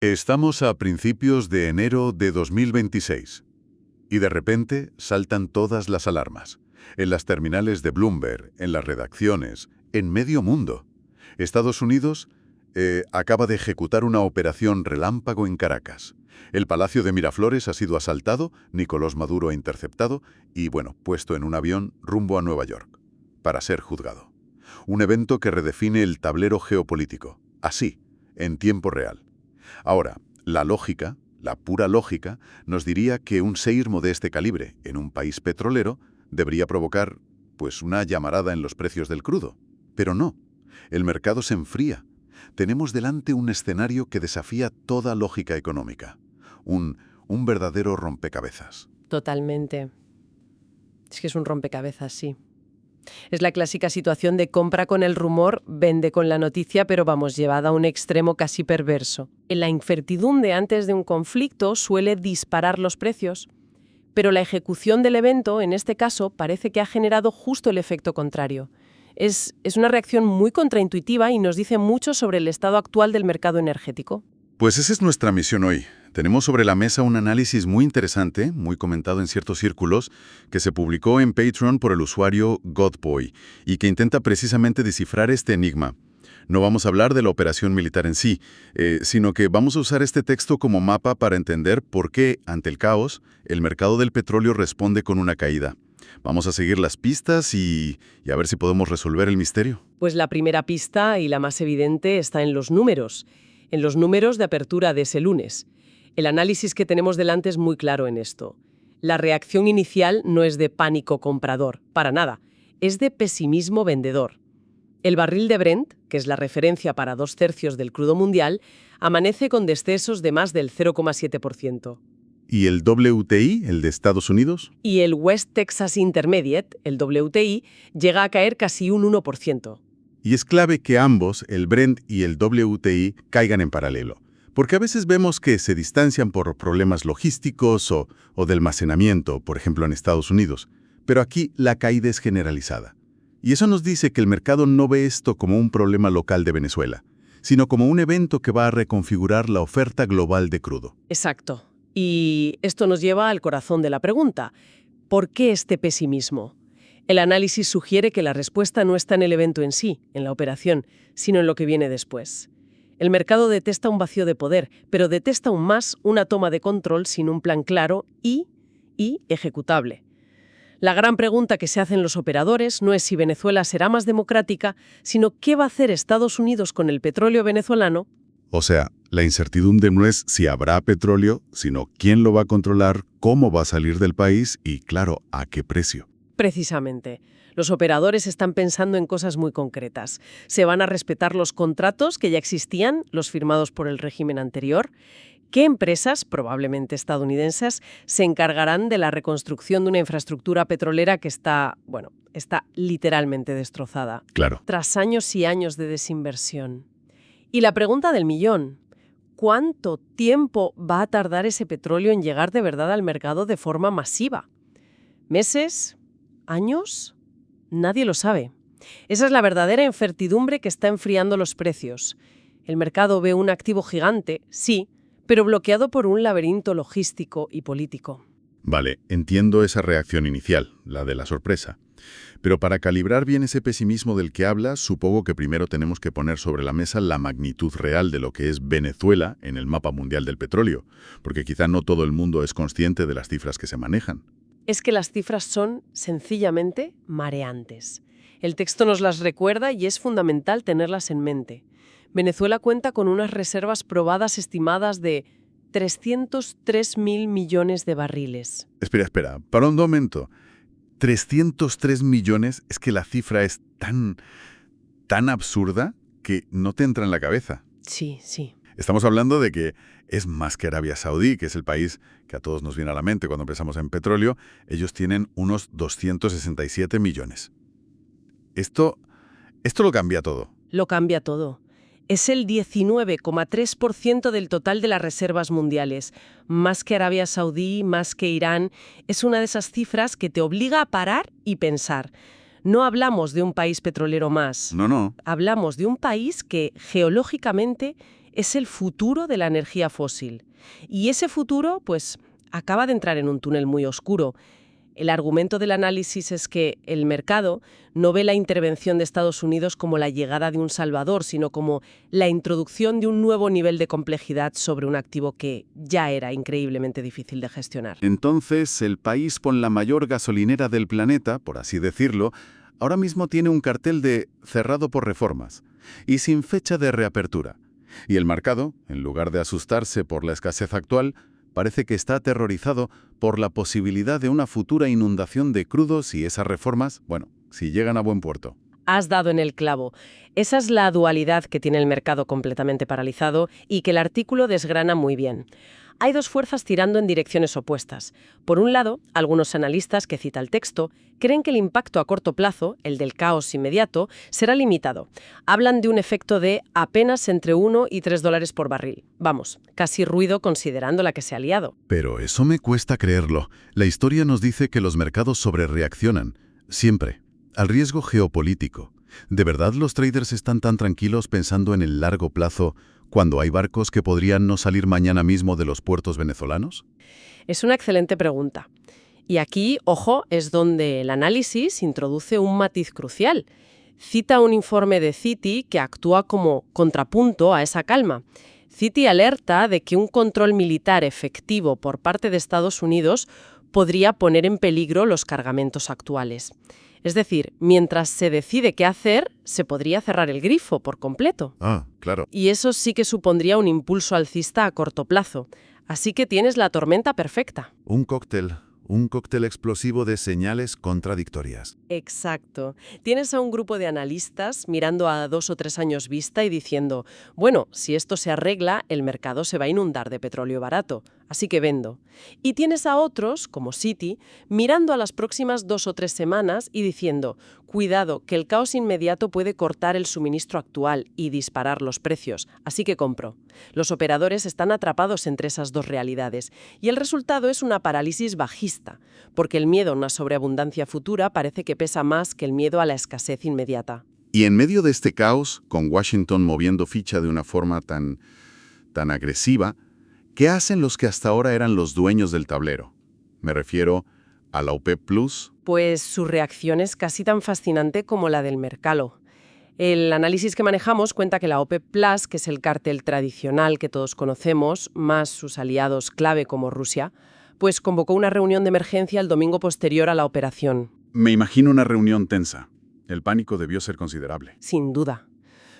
Estamos a principios de enero de 2026 y de repente saltan todas las alarmas. En las terminales de Bloomberg, en las redacciones, en medio mundo. Estados Unidos acaba de ejecutar una operación relámpago en Caracas. El Palacio de Miraflores ha sido asaltado, Nicolás Maduro interceptado y, bueno, puesto en un avión rumbo a Nueva York, para ser juzgado. Un evento que redefine el tablero geopolítico, así, en tiempo real. Ahora, la lógica, la pura lógica, nos diría que un seismo de este calibre en un país petrolero debería provocar, pues, una llamarada en los precios del crudo. Pero no, el mercado se enfría. Tenemos delante un escenario que desafía toda lógica económica. Un verdadero rompecabezas. Totalmente. Es que es un rompecabezas, sí. Es la clásica situación de compra con el rumor, vende con la noticia, pero vamos, llevada a un extremo casi perverso. En la incertidumbre antes de un conflicto suele disparar los precios, pero la ejecución del evento, en este caso, parece que ha generado justo el efecto contrario. Es una reacción muy contraintuitiva y nos dice mucho sobre el estado actual del mercado energético. Pues esa es nuestra misión hoy. Tenemos sobre la mesa un análisis muy interesante, muy comentado en ciertos círculos, que se publicó en Patreon por el usuario Godboy y que intenta precisamente descifrar este enigma. No vamos a hablar de la operación militar en sí, sino que vamos a usar este texto como mapa para entender por qué, ante el caos, el mercado del petróleo responde con una caída. Vamos a seguir las pistas y a ver si podemos resolver el misterio. Pues la primera pista, y la más evidente, está en los números de apertura de ese lunes. El análisis que tenemos delante es muy claro en esto. La reacción inicial no es de pánico comprador, para nada, es de pesimismo vendedor. El barril de Brent, que es la referencia para 2/3 del crudo mundial, amanece con descensos de más del 0,7%. ¿Y el WTI, el de Estados Unidos? Y el West Texas Intermediate, el WTI, llega a caer casi un 1%. Y es clave que ambos, el Brent y el WTI, caigan en paralelo, porque a veces vemos que se distancian por problemas logísticos o de almacenamiento, por ejemplo en Estados Unidos, pero aquí la caída es generalizada. Y eso nos dice que el mercado no ve esto como un problema local de Venezuela, sino como un evento que va a reconfigurar la oferta global de crudo. Exacto. Y esto nos lleva al corazón de la pregunta. ¿Por qué este pesimismo? El análisis sugiere que la respuesta no está en el evento en sí, en la operación, sino en lo que viene después. El mercado detesta un vacío de poder, pero detesta aún más una toma de control sin un plan claro y ejecutable. La gran pregunta que se hacen los operadores no es si Venezuela será más democrática, sino qué va a hacer Estados Unidos con el petróleo venezolano. O sea, la incertidumbre no es si habrá petróleo, sino quién lo va a controlar, cómo va a salir del país y, claro, a qué precio. Precisamente. Los operadores están pensando en cosas muy concretas. ¿Se van a respetar los contratos que ya existían, los firmados por el régimen anterior? ¿Qué empresas, probablemente estadounidenses, se encargarán de la reconstrucción de una infraestructura petrolera que está literalmente destrozada? Claro. Tras años y años de desinversión. Y la pregunta del millón: ¿cuánto tiempo va a tardar ese petróleo en llegar de verdad al mercado de forma masiva? ¿Meses? ¿Años? Nadie lo sabe. Esa es la verdadera incertidumbre que está enfriando los precios. El mercado ve un activo gigante, sí, pero bloqueado por un laberinto logístico y político. Vale, entiendo esa reacción inicial, la de la sorpresa. Pero para calibrar bien ese pesimismo del que hablas, supongo que primero tenemos que poner sobre la mesa la magnitud real de lo que es Venezuela en el mapa mundial del petróleo, porque quizá no todo el mundo es consciente de las cifras que se manejan. Es que las cifras son, sencillamente, mareantes. El texto nos las recuerda y es fundamental tenerlas en mente. Venezuela cuenta con unas reservas probadas estimadas de 303.000 millones de barriles. Espera, para un momento. 303 millones, es que la cifra es tan absurda que no te entra en la cabeza. Sí. Estamos hablando de que es más que Arabia Saudí, que es el país que a todos nos viene a la mente cuando pensamos en petróleo. Ellos tienen unos 267 millones. Esto lo cambia todo. Lo cambia todo. Es el 19,3% del total de las reservas mundiales. Más que Arabia Saudí, más que Irán. Es una de esas cifras que te obliga a parar y pensar. No hablamos de un país petrolero más. No. Hablamos de un país que, geológicamente, es el futuro de la energía fósil. Y ese futuro, pues, acaba de entrar en un túnel muy oscuro. El argumento del análisis es que el mercado no ve la intervención de Estados Unidos como la llegada de un salvador, sino como la introducción de un nuevo nivel de complejidad sobre un activo que ya era increíblemente difícil de gestionar. Entonces, el país con la mayor gasolinera del planeta, por así decirlo, ahora mismo tiene un cartel de cerrado por reformas y sin fecha de reapertura. Y el mercado, en lugar de asustarse por la escasez actual, parece que está aterrorizado por la posibilidad de una futura inundación de crudo si esas reformas, si llegan a buen puerto. Has dado en el clavo. Esa es la dualidad que tiene el mercado completamente paralizado y que el artículo desgrana muy bien. Hay dos fuerzas tirando en direcciones opuestas. Por un lado, algunos analistas que cita el texto creen que el impacto a corto plazo, el del caos inmediato, será limitado. Hablan de un efecto de apenas entre 1 y 3 dólares por barril. Vamos, casi ruido considerando la que se ha liado. Pero eso me cuesta creerlo. La historia nos dice que los mercados sobrereaccionan, siempre, al riesgo geopolítico. ¿De verdad los traders están tan tranquilos pensando en el largo plazo cuando hay barcos que podrían no salir mañana mismo de los puertos venezolanos? Es una excelente pregunta. Y aquí, ojo, es donde el análisis introduce un matiz crucial. Cita un informe de Citi que actúa como contrapunto a esa calma. Citi alerta de que un control militar efectivo por parte de Estados Unidos podría poner en peligro los cargamentos actuales. Es decir, mientras se decide qué hacer, se podría cerrar el grifo por completo. Ah, claro. Y eso sí que supondría un impulso alcista a corto plazo. Así que tienes la tormenta perfecta. Un cóctel explosivo de señales contradictorias. Exacto. Tienes a un grupo de analistas mirando a 2 o 3 años vista y diciendo, bueno, si esto se arregla, el mercado se va a inundar de petróleo barato, así que vendo. Y tienes a otros, como Citi, mirando a las próximas 2 o 3 semanas y diciendo, cuidado, que el caos inmediato puede cortar el suministro actual y disparar los precios, así que compro. Los operadores están atrapados entre esas dos realidades y el resultado es una parálisis bajista, porque el miedo a una sobreabundancia futura parece que pesa más que el miedo a la escasez inmediata. Y en medio de este caos, con Washington moviendo ficha de una forma tan agresiva, ¿qué hacen los que hasta ahora eran los dueños del tablero? Me refiero a la OPEP Plus. Pues su reacción es casi tan fascinante como la del mercado. El análisis que manejamos cuenta que la OPEP Plus, que es el cártel tradicional que todos conocemos, más sus aliados clave como Rusia, pues convocó una reunión de emergencia el domingo posterior a la operación. Me imagino una reunión tensa. El pánico debió ser considerable. Sin duda.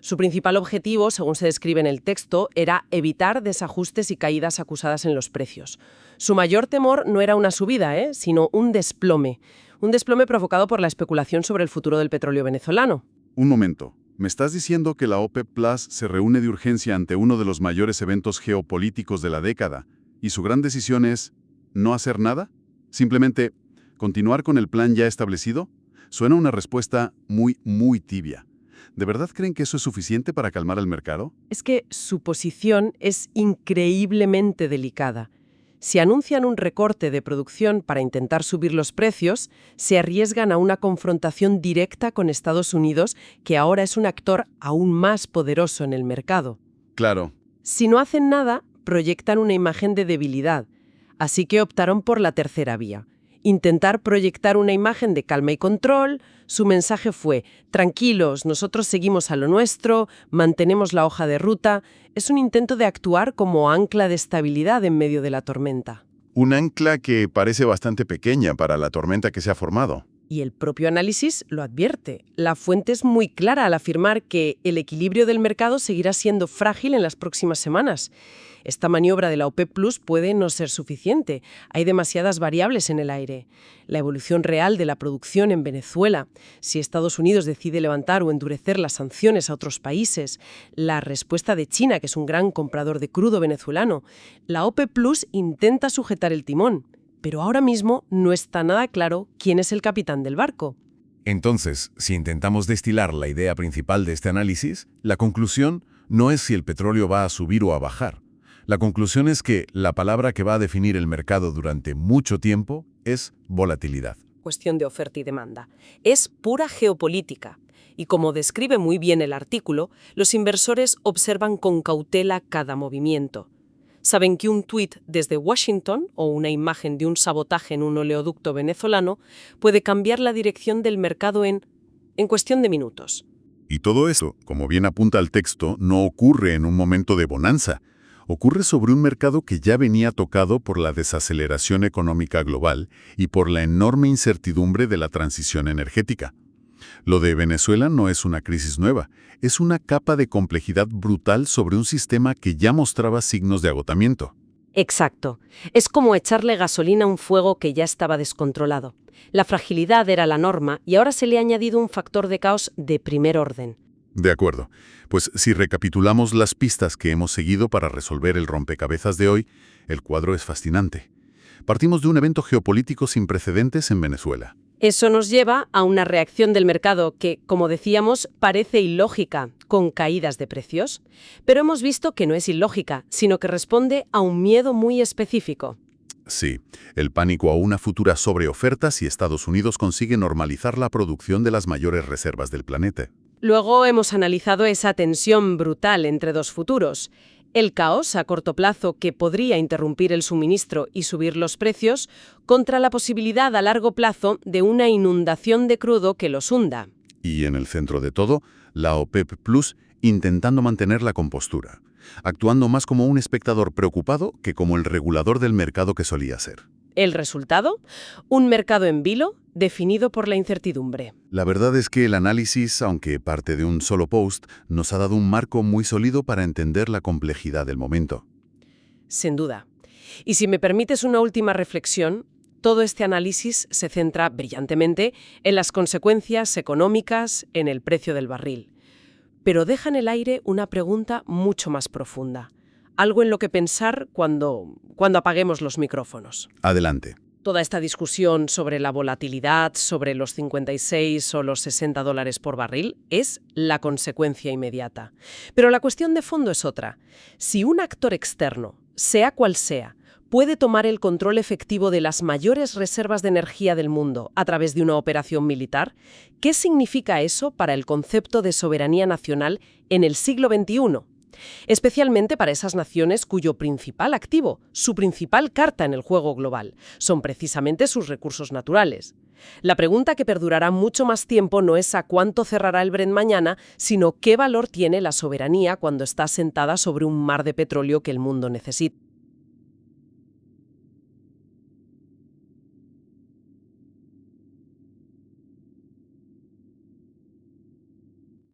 Su principal objetivo, según se describe en el texto, era evitar desajustes y caídas acusadas en los precios. Su mayor temor no era una subida, sino un desplome. Un desplome provocado por la especulación sobre el futuro del petróleo venezolano. Un momento. ¿Me estás diciendo que la OPEP Plus se reúne de urgencia ante uno de los mayores eventos geopolíticos de la década y su gran decisión es no hacer nada? ¿Simplemente continuar con el plan ya establecido? Suena una respuesta muy tibia. ¿De verdad creen que eso es suficiente para calmar al mercado? Es que su posición es increíblemente delicada. Si anuncian un recorte de producción para intentar subir los precios, se arriesgan a una confrontación directa con Estados Unidos, que ahora es un actor aún más poderoso en el mercado. Claro. Si no hacen nada, proyectan una imagen de debilidad. Así que optaron por la tercera vía. Intentar proyectar una imagen de calma y control. Su mensaje fue, tranquilos, nosotros seguimos a lo nuestro, mantenemos la hoja de ruta. Es un intento de actuar como ancla de estabilidad en medio de la tormenta. Un ancla que parece bastante pequeña para la tormenta que se ha formado. Y el propio análisis lo advierte. La fuente es muy clara al afirmar que el equilibrio del mercado seguirá siendo frágil en las próximas semanas. Esta maniobra de la OPEP Plus puede no ser suficiente. Hay demasiadas variables en el aire. La evolución real de la producción en Venezuela, si Estados Unidos decide levantar o endurecer las sanciones a otros países, la respuesta de China, que es un gran comprador de crudo venezolano. La OPEP Plus intenta sujetar el timón, pero ahora mismo no está nada claro quién es el capitán del barco. Entonces, si intentamos destilar la idea principal de este análisis, la conclusión no es si el petróleo va a subir o a bajar. La conclusión es que la palabra que va a definir el mercado durante mucho tiempo es volatilidad. Cuestión de oferta y demanda. Es pura geopolítica. Y como describe muy bien el artículo, los inversores observan con cautela cada movimiento. Saben que un tuit desde Washington o una imagen de un sabotaje en un oleoducto venezolano puede cambiar la dirección del mercado en cuestión de minutos. Y todo eso, como bien apunta el texto, no ocurre en un momento de bonanza. Ocurre sobre un mercado que ya venía tocado por la desaceleración económica global y por la enorme incertidumbre de la transición energética. Lo de Venezuela no es una crisis nueva, es una capa de complejidad brutal sobre un sistema que ya mostraba signos de agotamiento. Exacto. Es como echarle gasolina a un fuego que ya estaba descontrolado. La fragilidad era la norma y ahora se le ha añadido un factor de caos de primer orden. De acuerdo. Pues si recapitulamos las pistas que hemos seguido para resolver el rompecabezas de hoy, el cuadro es fascinante. Partimos de un evento geopolítico sin precedentes en Venezuela. Eso nos lleva a una reacción del mercado que, como decíamos, parece ilógica, con caídas de precios. Pero hemos visto que no es ilógica, sino que responde a un miedo muy específico. Sí, el pánico a una futura sobreoferta si Estados Unidos consigue normalizar la producción de las mayores reservas del planeta. Luego hemos analizado esa tensión brutal entre dos futuros. El caos a corto plazo que podría interrumpir el suministro y subir los precios contra la posibilidad a largo plazo de una inundación de crudo que los hunda. Y en el centro de todo, la OPEP Plus intentando mantener la compostura, actuando más como un espectador preocupado que como el regulador del mercado que solía ser. ¿El resultado? Un mercado en vilo definido por la incertidumbre. La verdad es que el análisis, aunque parte de un solo post, nos ha dado un marco muy sólido para entender la complejidad del momento. Sin duda. Y si me permites una última reflexión, todo este análisis se centra brillantemente en las consecuencias económicas, en el precio del barril. Pero deja en el aire una pregunta mucho más profunda. Algo en lo que pensar cuando apaguemos los micrófonos. Adelante. Toda esta discusión sobre la volatilidad, sobre los 56 o los $60 por barril, es la consecuencia inmediata. Pero la cuestión de fondo es otra. Si un actor externo, sea cual sea, puede tomar el control efectivo de las mayores reservas de energía del mundo a través de una operación militar, ¿qué significa eso para el concepto de soberanía nacional en el siglo XXI? Especialmente para esas naciones cuyo principal activo, su principal carta en el juego global, son precisamente sus recursos naturales. La pregunta que perdurará mucho más tiempo no es a cuánto cerrará el Brent mañana, sino qué valor tiene la soberanía cuando está sentada sobre un mar de petróleo que el mundo necesita.